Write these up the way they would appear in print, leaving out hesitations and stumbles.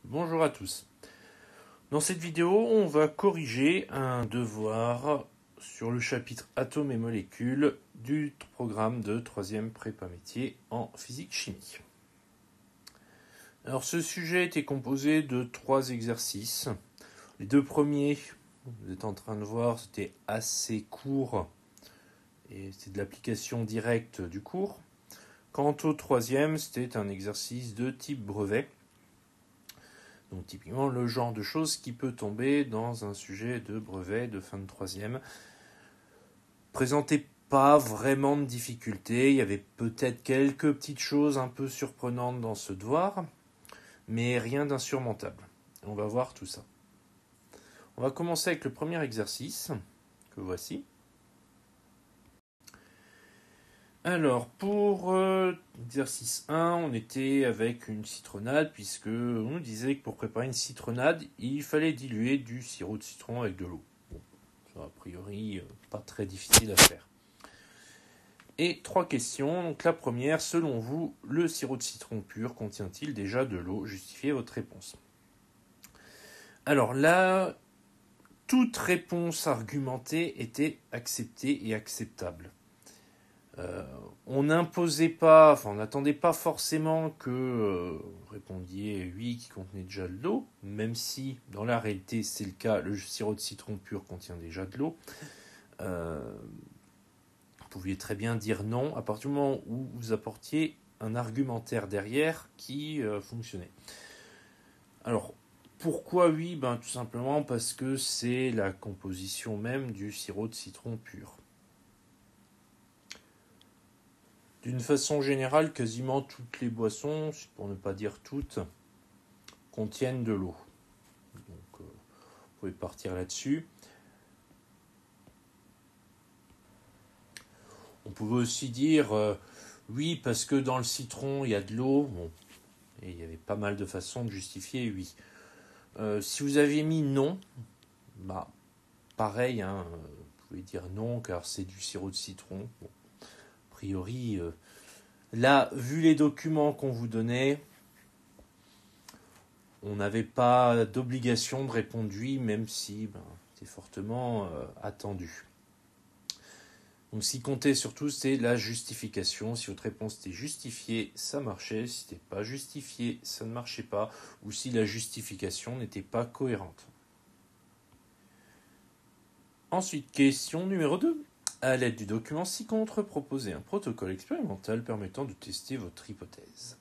Bonjour à tous. Dans cette vidéo, on va corriger un devoir sur le chapitre Atomes et molécules du programme de 3e prépa métier en physique-chimie. Alors ce sujet était composé de 3 exercices. Les 2 premiers, vous êtes en train de voir, c'était assez court et c'est de l'application directe du cours. Quant au 3e, c'était un exercice de type brevet. Donc typiquement le genre de choses qui peut tomber dans un sujet de brevet de fin de 3e. Présentait pas vraiment de difficultés, il y avait peut-être quelques petites choses un peu surprenantes dans ce devoir, mais rien d'insurmontable. On va voir tout ça. On va commencer avec le premier exercice, que voici. Alors, pour exercice 1, on était avec une citronnade, puisque on nous disait que pour préparer une citronnade, il fallait diluer du sirop de citron avec de l'eau. Bon, ça, a priori, pas très difficile à faire. Et 3 questions. Donc la première, selon vous, le sirop de citron pur contient-il déjà de l'eau? Justifiez votre réponse. Alors là, toute réponse argumentée était acceptée et acceptable. On n'imposait pas, on n'attendait pas forcément que vous répondiez oui qui contenait déjà de l'eau, même si dans la réalité c'est le cas, le sirop de citron pur contient déjà de l'eau. Vous pouviez très bien dire non à partir du moment où vous apportiez un argumentaire derrière qui fonctionnait. Alors, pourquoi oui? Tout simplement parce que c'est la composition même du sirop de citron pur. D'une façon générale, quasiment toutes les boissons, pour ne pas dire toutes, contiennent de l'eau. Donc, vous pouvez partir là-dessus. On pouvait aussi dire oui, parce que dans le citron, il y a de l'eau. Bon, et il y avait pas mal de façons de justifier oui. Si vous aviez mis non, pareil, vous pouvez dire non, car c'est du sirop de citron. Bon, a priori, là, vu les documents qu'on vous donnait, on n'avait pas d'obligation de répondre oui, même si c'est fortement attendu. Donc, ce qui comptait surtout, c'est la justification. Si votre réponse était justifiée, ça marchait. Si ce n'était pas justifié, ça ne marchait pas. Ou si la justification n'était pas cohérente. Ensuite, question numéro 2. À l'aide du document ci-contre, proposez un protocole expérimental permettant de tester votre hypothèse.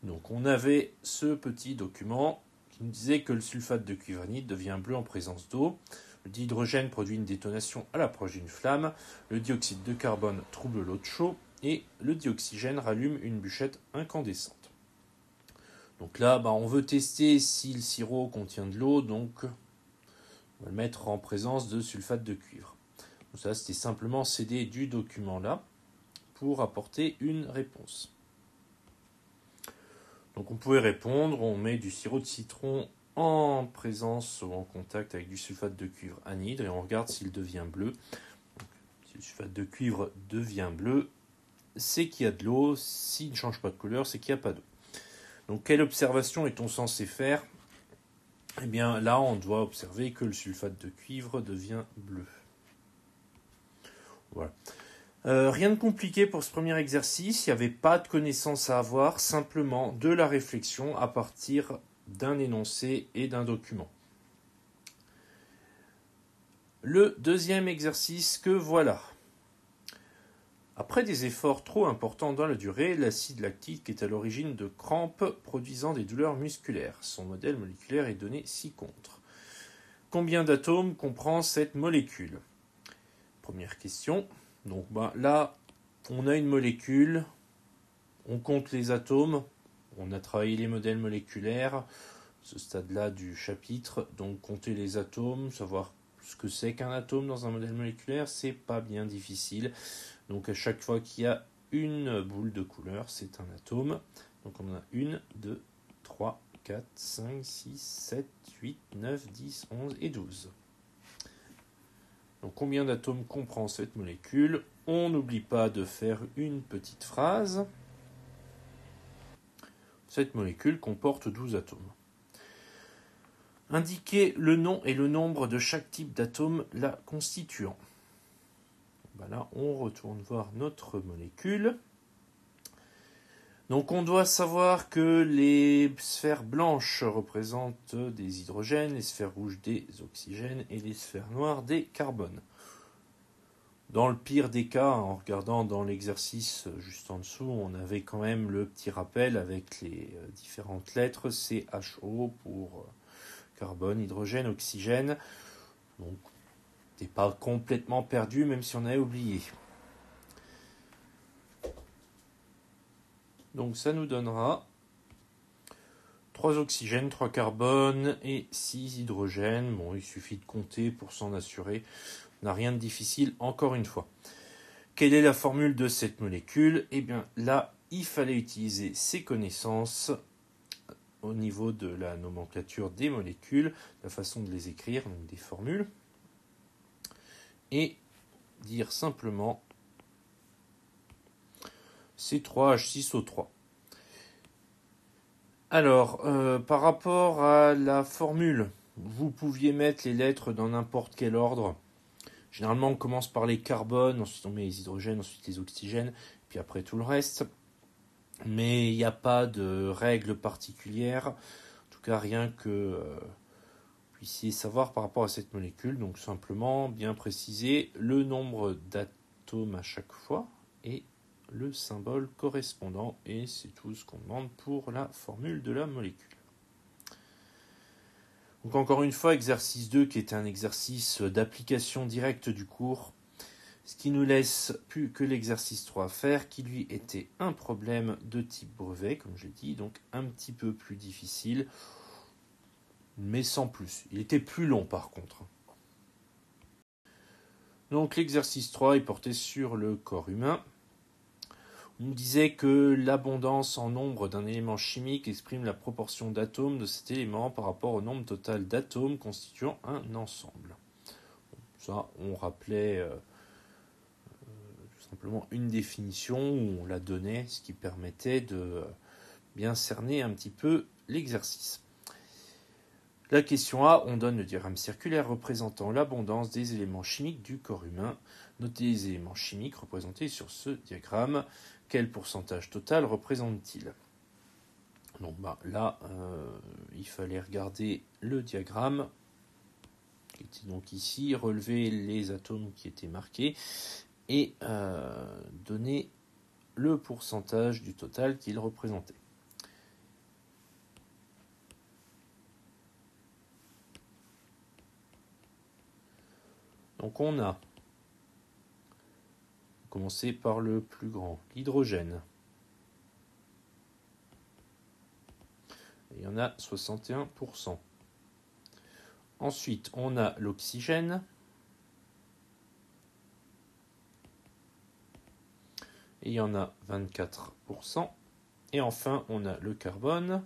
Donc on avait ce petit document qui nous disait que le sulfate de cuivranite devient bleu en présence d'eau, le dihydrogène produit une détonation à l'approche d'une flamme, le dioxyde de carbone trouble l'eau de chaud et le dioxygène rallume une bûchette incandescente. Donc là, on veut tester si le sirop contient de l'eau, donc on va le mettre en présence de sulfate de cuivre. Donc ça, c'était simplement céder du document là pour apporter une réponse. Donc on pouvait répondre, on met du sirop de citron en présence ou en contact avec du sulfate de cuivre anhydre et on regarde s'il devient bleu. Donc, si le sulfate de cuivre devient bleu, c'est qu'il y a de l'eau. S'il ne change pas de couleur, c'est qu'il n'y a pas d'eau. Donc quelle observation est-on censé faire? Eh bien là, on doit observer que le sulfate de cuivre devient bleu. Voilà. Rien de compliqué pour ce premier exercice, il n'y avait pas de connaissances à avoir, simplement de la réflexion à partir d'un énoncé et d'un document. Le deuxième exercice que voilà. Après des efforts trop importants dans la durée, l'acide lactique est à l'origine de crampes produisant des douleurs musculaires. Son modèle moléculaire est donné ci-contre. Combien d'atomes comprend cette molécule? Première question. Donc là, on a une molécule, on compte les atomes, on a travaillé les modèles moléculaires, ce stade-là du chapitre, donc compter les atomes, savoir ce que c'est qu'un atome dans un modèle moléculaire, c'est pas bien difficile. Donc à chaque fois qu'il y a une boule de couleur, c'est un atome. Donc on a 1, 2, 3, 4, 5, 6, 7, 8, 9, 10, 11 et 12. Donc combien d'atomes comprend cette molécule? On n'oublie pas de faire une petite phrase. Cette molécule comporte 12 atomes. Indiquer le nom et le nombre de chaque type d'atome la constituant. Là, on retourne voir notre molécule. Donc on doit savoir que les sphères blanches représentent des hydrogènes, les sphères rouges des oxygènes et les sphères noires des carbones. Dans le pire des cas, en regardant dans l'exercice juste en dessous, on avait quand même le petit rappel avec les différentes lettres CHO pour carbone, hydrogène, oxygène. Donc t'es pas complètement perdu même si on avait oublié. Donc ça nous donnera 3 oxygènes, 3 carbones et 6 hydrogènes. Bon, il suffit de compter pour s'en assurer. On n'a rien de difficile, encore une fois. Quelle est la formule de cette molécule ? Eh bien là, il fallait utiliser ses connaissances au niveau de la nomenclature des molécules, la façon de les écrire, donc des formules, et dire simplement C3H6O3. Alors, par rapport à la formule, vous pouviez mettre les lettres dans n'importe quel ordre. Généralement, on commence par les carbones, ensuite on met les hydrogènes, ensuite les oxygènes, puis après tout le reste. Mais il n'y a pas de règle particulière, en tout cas rien que vous puissiez savoir par rapport à cette molécule. Donc simplement bien préciser le nombre d'atomes à chaque fois et le symbole correspondant, et c'est tout ce qu'on demande pour la formule de la molécule. Donc encore une fois, exercice 2 qui est un exercice d'application directe du cours, ce qui nous laisse plus que l'exercice 3 à faire, qui lui était un problème de type brevet, comme je l'ai dit, donc un petit peu plus difficile, mais sans plus. Il était plus long par contre. Donc l'exercice 3 est porté sur le corps humain. On disait que l'abondance en nombre d'un élément chimique exprime la proportion d'atomes de cet élément par rapport au nombre total d'atomes constituant un ensemble. Ça, on rappelait tout simplement une définition où on la donnait, ce qui permettait de bien cerner un petit peu l'exercice. La question A, on donne le diagramme circulaire représentant l'abondance des éléments chimiques du corps humain. Notez les éléments chimiques représentés sur ce diagramme. Quel pourcentage total représente-t-il ? Donc là, il fallait regarder le diagramme, qui était donc ici, relever les atomes qui étaient marqués, et donner le pourcentage du total qu'il représentait. Donc on a commencer par le plus grand, l'hydrogène. Il y en a 61%. Ensuite, on a l'oxygène. Et il y en a 24%. Et enfin, on a le carbone.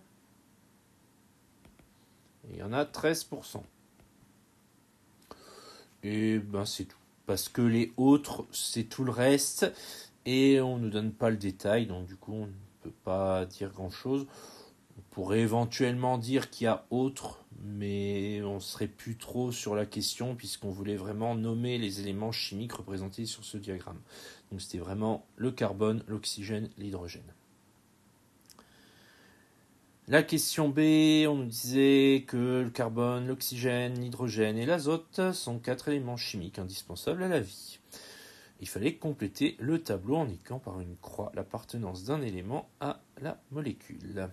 Et il y en a 13%. Et c'est tout. Parce que les autres, c'est tout le reste. Et on ne nous donne pas le détail. Donc du coup, on ne peut pas dire grand-chose. On pourrait éventuellement dire qu'il y a autre, mais on ne serait plus trop sur la question puisqu'on voulait vraiment nommer les éléments chimiques représentés sur ce diagramme. Donc c'était vraiment le carbone, l'oxygène, l'hydrogène. La question B, on nous disait que le carbone, l'oxygène, l'hydrogène et l'azote sont 4 éléments chimiques indispensables à la vie. Il fallait compléter le tableau en indiquant par une croix l'appartenance d'un élément à la molécule.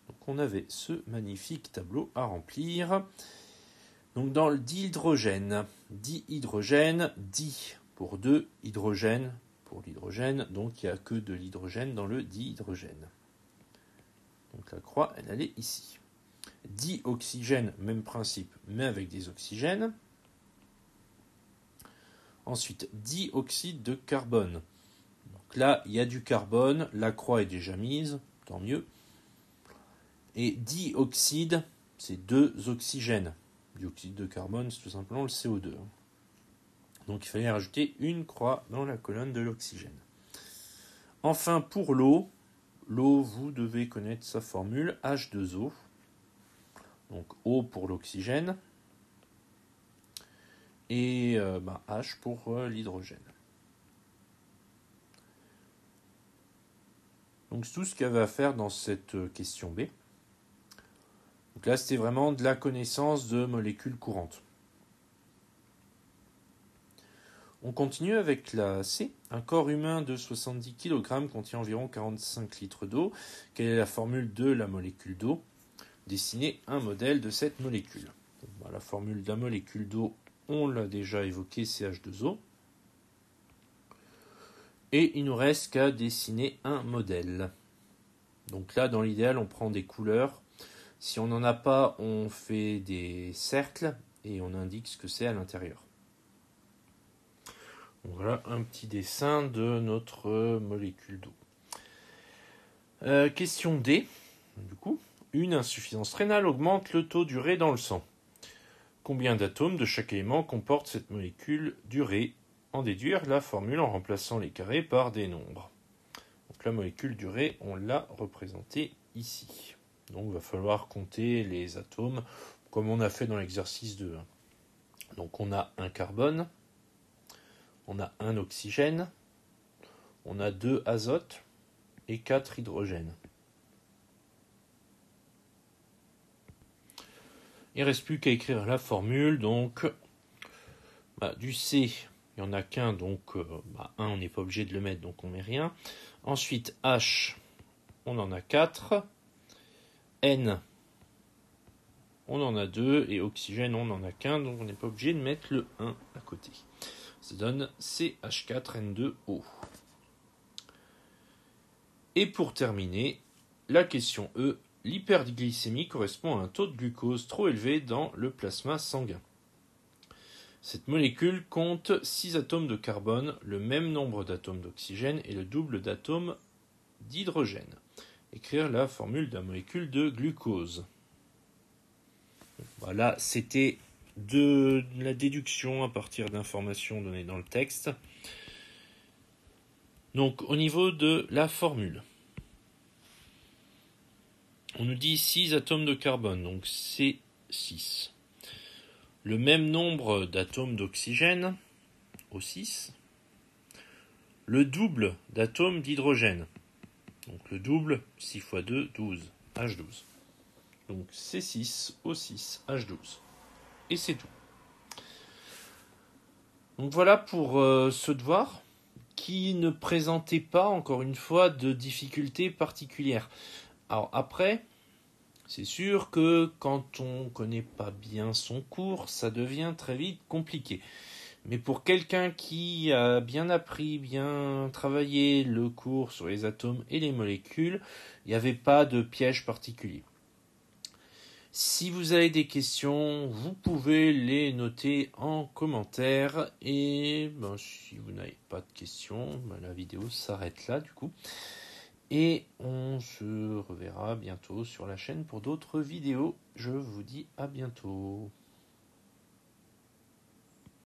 Donc on avait ce magnifique tableau à remplir. Donc dans le dihydrogène, di pour 2, hydrogène pour l'hydrogène, donc il n'y a que de l'hydrogène dans le dihydrogène. Donc la croix, elle est ici. Dioxygène, même principe, mais avec des oxygènes. Ensuite, dioxyde de carbone. Donc là, il y a du carbone, la croix est déjà mise, tant mieux. Et dioxyde, c'est 2 oxygènes. Dioxyde de carbone, c'est tout simplement le CO2. Donc il fallait rajouter une croix dans la colonne de l'oxygène. Enfin, pour l'eau, L'eau, vous devez connaître sa formule, H2O. Donc O pour l'oxygène et H pour l'hydrogène. Donc c'est tout ce qu'il y avait à faire dans cette question B. Donc là, c'était vraiment de la connaissance de molécules courantes. On continue avec la C. Un corps humain de 70 kg contient environ 45 litres d'eau. Quelle est la formule de la molécule d'eau? Dessinez un modèle de cette molécule. La formule de la molécule d'eau, on l'a déjà évoqué, c'est H2O. Et il nous reste qu'à dessiner un modèle. Donc là, dans l'idéal, on prend des couleurs. Si on n'en a pas, on fait des cercles et on indique ce que c'est à l'intérieur. Donc voilà un petit dessin de notre molécule d'eau. Question D. Du coup, une insuffisance rénale augmente le taux d'urée dans le sang. Combien d'atomes de chaque élément comporte cette molécule d'urée? En déduire la formule en remplaçant les carrés par des nombres. Donc la molécule d'urée, on l'a représentée ici. Donc il va falloir compter les atomes comme on a fait dans l'exercice 2. Donc on a un carbone, on a un oxygène, on a 2 azotes et 4 hydrogènes. Il ne reste plus qu'à écrire la formule. Donc du C, il n'y en a qu'un, donc 1 on n'est pas obligé de le mettre, donc on ne met rien. Ensuite H, on en a 4. N, on en a 2. Et oxygène, on n'en a qu'un, donc on n'est pas obligé de mettre le 1 à côté. Ça donne CH4N2O. Et pour terminer, la question E. L'hyperglycémie correspond à un taux de glucose trop élevé dans le plasma sanguin. Cette molécule compte 6 atomes de carbone, le même nombre d'atomes d'oxygène et le double d'atomes d'hydrogène. Écrire la formule de la molécule de glucose. Voilà, c'était de la déduction à partir d'informations données dans le texte. Donc au niveau de la formule, on nous dit 6 atomes de carbone, donc c'est 6. Le même nombre d'atomes d'oxygène, O6. Le double d'atomes d'hydrogène. Donc le double, 6 x 2, 12, H12. Donc C6, O6, H12. Et c'est tout. Donc voilà pour ce devoir qui ne présentait pas, encore une fois, de difficultés particulières. Alors après, c'est sûr que quand on ne connaît pas bien son cours, ça devient très vite compliqué. Mais pour quelqu'un qui a bien appris, bien travaillé le cours sur les atomes et les molécules, il n'y avait pas de piège particulier. Si vous avez des questions, vous pouvez les noter en commentaire. Et si vous n'avez pas de questions, la vidéo s'arrête là du coup. Et on se reverra bientôt sur la chaîne pour d'autres vidéos. Je vous dis à bientôt.